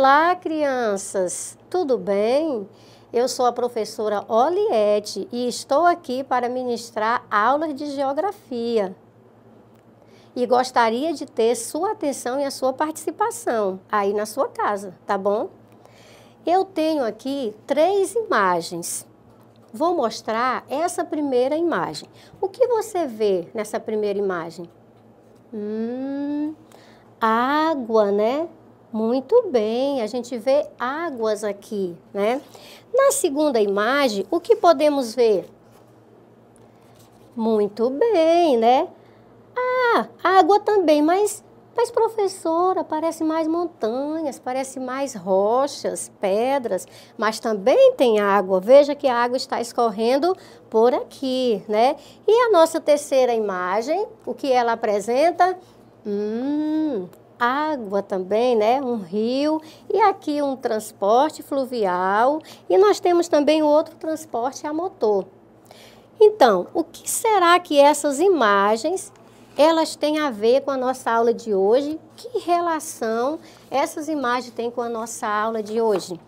Olá, crianças! Tudo bem? Eu sou a professora Oliette e estou aqui para ministrar aulas de geografia. E gostaria de ter sua atenção e a sua participação aí na sua casa, tá bom? Eu tenho aqui 3 imagens. Vou mostrar essa primeira imagem. O que você vê nessa primeira imagem? Água, né? Muito bem, a gente vê águas aqui, né? Na segunda imagem, o que podemos ver? Muito bem, né? Água também, mas professora, parece mais montanhas, parece mais rochas, pedras, mas também tem água. Veja que a água está escorrendo por aqui, né? E a nossa terceira imagem, o que ela apresenta? Água também, né? Um rio e aqui um transporte fluvial e nós temos também o outro transporte a motor. Então, o que será que essas imagens elas têm a ver com a nossa aula de hoje? Que relação essas imagens têm com a nossa aula de hoje?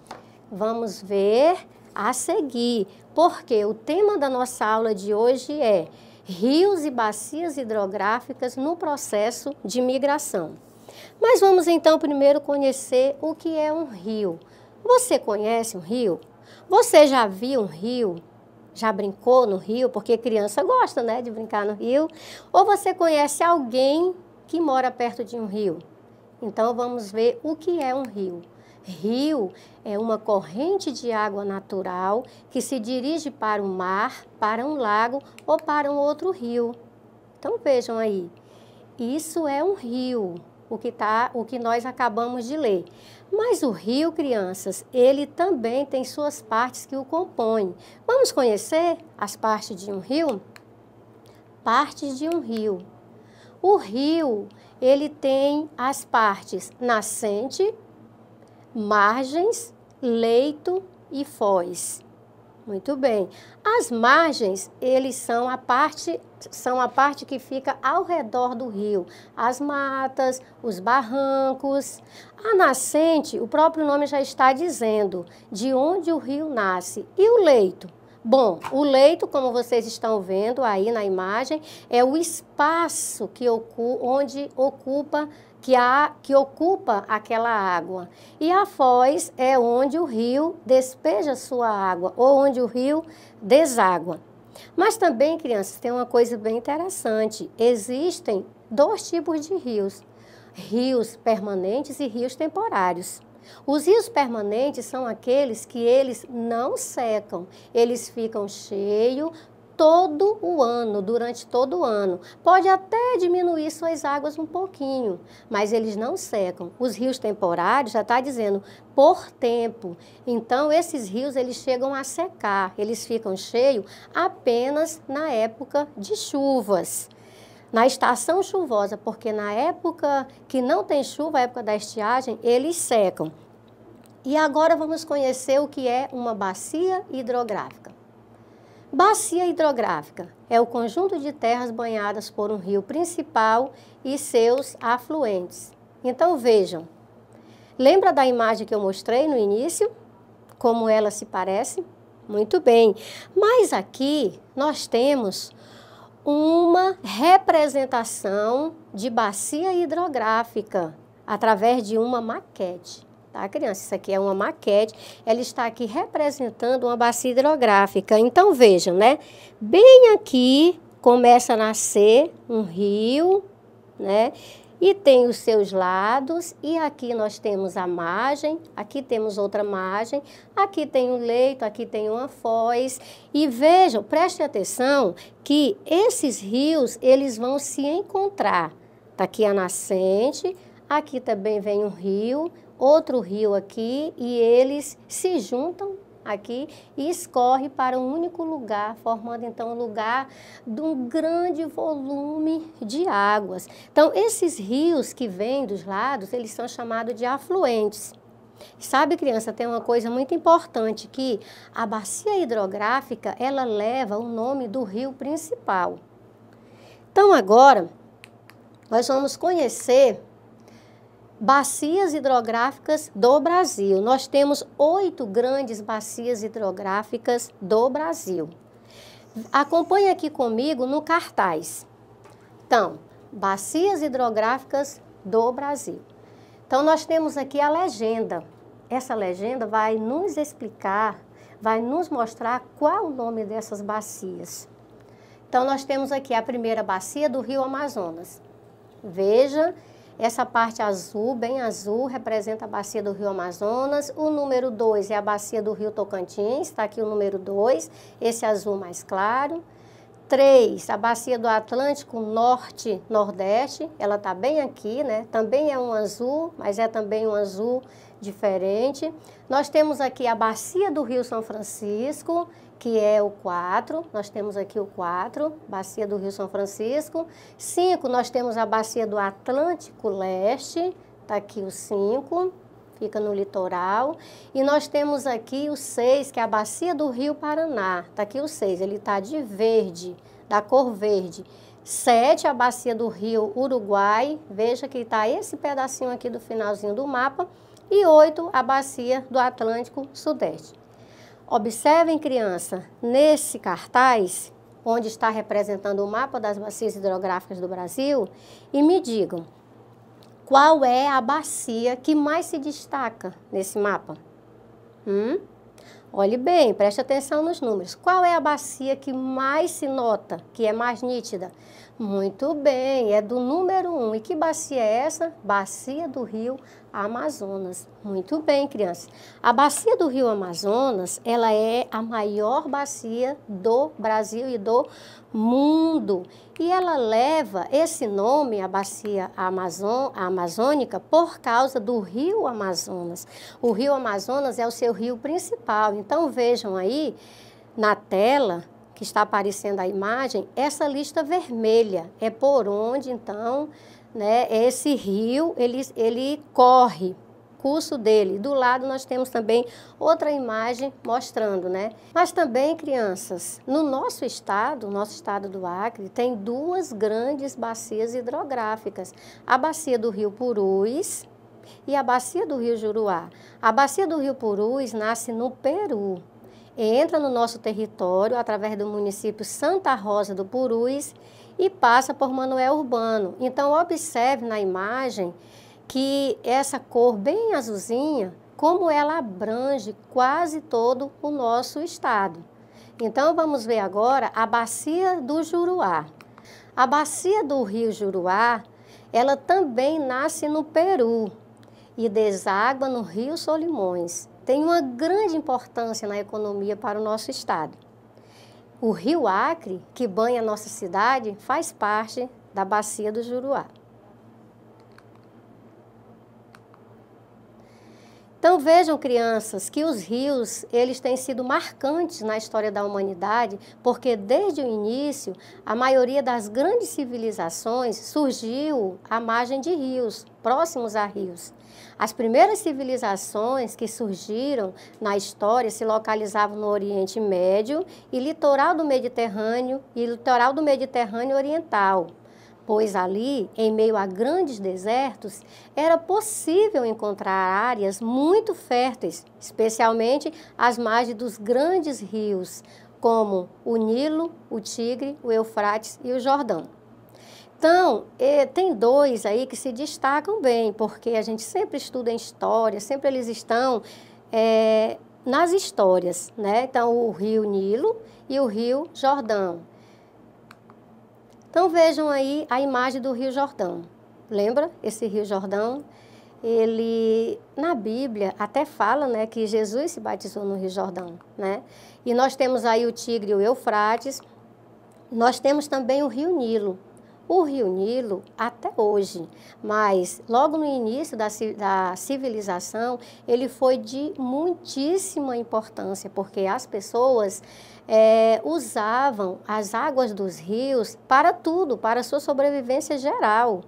Vamos ver a seguir, porque o tema da nossa aula de hoje é rios e bacias hidrográficas no processo de migração. Mas vamos então primeiro conhecer o que é um rio. Você conhece um rio? Você já viu um rio? Já brincou no rio? Porque criança gosta, né, de brincar no rio. Ou você conhece alguém que mora perto de um rio? Então vamos ver o que é um rio. Rio é uma corrente de água natural que se dirige para o mar, para um lago ou para um outro rio. Então vejam aí, isso é um rio. O que nós acabamos de ler. Mas o rio, crianças, ele também tem suas partes que o compõem. Vamos conhecer as partes de um rio? Partes de um rio. O rio, ele tem as partes nascente, margens, leito e foz. Muito bem. As margens, eles são a parte que fica ao redor do rio. As matas, os barrancos. A nascente, o próprio nome já está dizendo de onde o rio nasce. E o leito? Bom, o leito, como vocês estão vendo aí na imagem, é o espaço que ocupa aquela água. E a foz é onde o rio despeja sua água, ou onde o rio deságua. Mas também, crianças, tem uma coisa bem interessante. Existem 2 tipos de rios. Rios permanentes e rios temporários. Os rios permanentes são aqueles que eles não secam, eles ficam cheios todo o ano, durante todo o ano. Pode até diminuir suas águas um pouquinho, mas eles não secam. Os rios temporários, já está dizendo, por tempo. Então, esses rios, eles chegam a secar, eles ficam cheios apenas na época de chuvas. Na estação chuvosa, porque na época que não tem chuva, a época da estiagem, eles secam. E agora vamos conhecer o que é uma bacia hidrográfica. Bacia hidrográfica é o conjunto de terras banhadas por um rio principal e seus afluentes. Então vejam, lembra da imagem que eu mostrei no início? Como ela se parece? Muito bem, mas aqui nós temos uma representação de bacia hidrográfica através de uma maquete. Tá, criança? Isso aqui é uma maquete, ela está aqui representando uma bacia hidrográfica. Então, vejam, né? Bem aqui começa a nascer um rio, né? E tem os seus lados, e aqui nós temos a margem, aqui temos outra margem, aqui tem um leito, aqui tem uma foz. E vejam, prestem atenção que esses rios, eles vão se encontrar. Tá aqui a nascente, aqui também vem um rio, outro rio aqui, e eles se juntam aqui e escorre para um único lugar, formando então um lugar de um grande volume de águas. Então, esses rios que vêm dos lados, eles são chamados de afluentes. Sabe, criança, tem uma coisa muito importante, que a bacia hidrográfica, ela leva o nome do rio principal. Então, agora, nós vamos conhecer Bacias hidrográficas do Brasil. Nós temos 8 grandes bacias hidrográficas do Brasil. Acompanhe aqui comigo no cartaz. Então, bacias hidrográficas do Brasil. Então, nós temos aqui a legenda. Essa legenda vai nos explicar, vai nos mostrar qual o nome dessas bacias. Então, nós temos aqui a primeira bacia do Rio Amazonas. Veja, essa parte azul, bem azul, representa a bacia do Rio Amazonas. O número 2 é a bacia do Rio Tocantins, está aqui o número 2, esse azul mais claro. 3, a bacia do Atlântico Norte-Nordeste, ela está bem aqui, né? Também é um azul, mas é também um azul diferente. Nós temos aqui a bacia do Rio São Francisco, que é o 4, nós temos aqui o 4, bacia do Rio São Francisco. 5, nós temos a bacia do Atlântico Leste, está aqui o 5, fica no litoral. E nós temos aqui o 6, que é a bacia do Rio Paraná, está aqui o 6, ele está de verde, da cor verde. 7, a bacia do Rio Uruguai, veja que está esse pedacinho aqui do finalzinho do mapa. E 8, a bacia do Atlântico Sudeste. Observem, criança, nesse cartaz, onde está representando o mapa das bacias hidrográficas do Brasil, e me digam, qual é a bacia que mais se destaca nesse mapa? Olhe bem, preste atenção nos números. Qual é a bacia que mais se nota, que é mais nítida? Muito bem, é do número 1. E que bacia é essa? Bacia do Rio Amazonas. Muito bem, crianças. A bacia do Rio Amazonas, ela é a maior bacia do Brasil e do mundo. E ela leva esse nome, a bacia amazônica, por causa do Rio Amazonas. O Rio Amazonas é o seu rio principal. Então, vejam aí na tela que está aparecendo a imagem, essa lista vermelha é por onde, então, né, esse rio, ele corre, curso dele. Do lado nós temos também outra imagem mostrando, né? Mas também, crianças, no nosso estado do Acre, tem 2 grandes bacias hidrográficas. A bacia do Rio Purus e a bacia do Rio Juruá. A bacia do Rio Purus nasce no Peru. Entra no nosso território através do município Santa Rosa do Purus e passa por Manoel Urbano. Então, observe na imagem que essa cor bem azulzinha, como ela abrange quase todo o nosso estado. Então, vamos ver agora a bacia do Juruá. A bacia do Rio Juruá, ela também nasce no Peru e deságua no Rio Solimões. Tem uma grande importância na economia para o nosso estado. O Rio Acre, que banha a nossa cidade, faz parte da bacia do Juruá. Então vejam, crianças, que os rios, eles têm sido marcantes na história da humanidade, porque desde o início, a maioria das grandes civilizações surgiu à margem de rios, próximos a rios. As primeiras civilizações que surgiram na história se localizavam no Oriente Médio e litoral do Mediterrâneo Oriental, pois ali, em meio a grandes desertos, era possível encontrar áreas muito férteis, especialmente às margens dos grandes rios, como o Nilo, o Tigre, o Eufrates e o Jordão. Então, tem 2 aí que se destacam bem, porque a gente sempre estuda em história, sempre eles estão nas histórias, né? Então, o Rio Nilo e o Rio Jordão. Então, vejam aí a imagem do Rio Jordão. Lembra esse Rio Jordão? Ele, na Bíblia, até fala, né, que Jesus se batizou no Rio Jordão, né? E nós temos aí o Tigre e o Eufrates. Nós temos também o Rio Nilo. O Rio Nilo, até hoje, mas logo no início da civilização, ele foi de muitíssima importância, porque as pessoas usavam as águas dos rios para tudo, para a sua sobrevivência geral.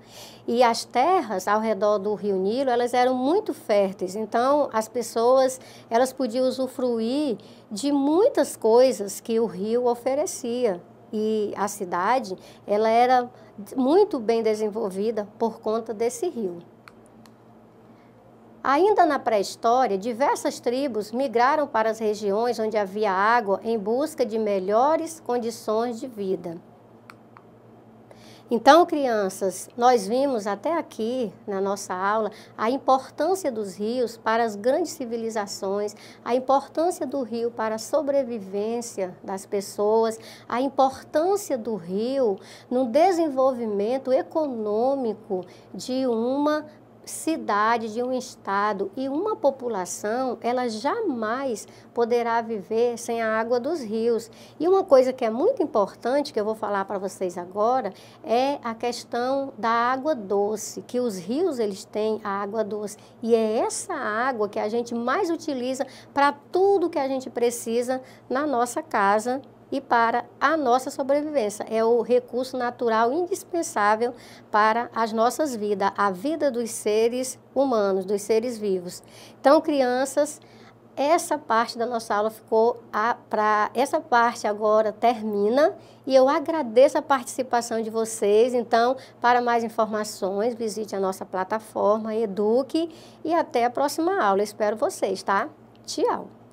E as terras ao redor do Rio Nilo, elas eram muito férteis, então as pessoas, elas podiam usufruir de muitas coisas que o rio oferecia. E a cidade, ela era muito bem desenvolvida por conta desse rio. Ainda na pré-história, diversas tribos migraram para as regiões onde havia água em busca de melhores condições de vida. Então, crianças, nós vimos até aqui na nossa aula a importância dos rios para as grandes civilizações, a importância do rio para a sobrevivência das pessoas, a importância do rio no desenvolvimento econômico de uma cidade, de um estado e uma população, ela jamais poderá viver sem a água dos rios. E uma coisa que é muito importante, que eu vou falar para vocês agora, é a questão da água doce, que os rios eles têm a água doce. E é essa água que a gente mais utiliza para tudo que a gente precisa na nossa casa e para a nossa sobrevivência. É o recurso natural indispensável para as nossas vidas, a vida dos seres humanos, dos seres vivos. Então, crianças, essa parte da nossa aula essa parte agora termina e eu agradeço a participação de vocês. Então, para mais informações, visite a nossa plataforma Eduque e até a próxima aula. Eu espero vocês, tá? Tchau!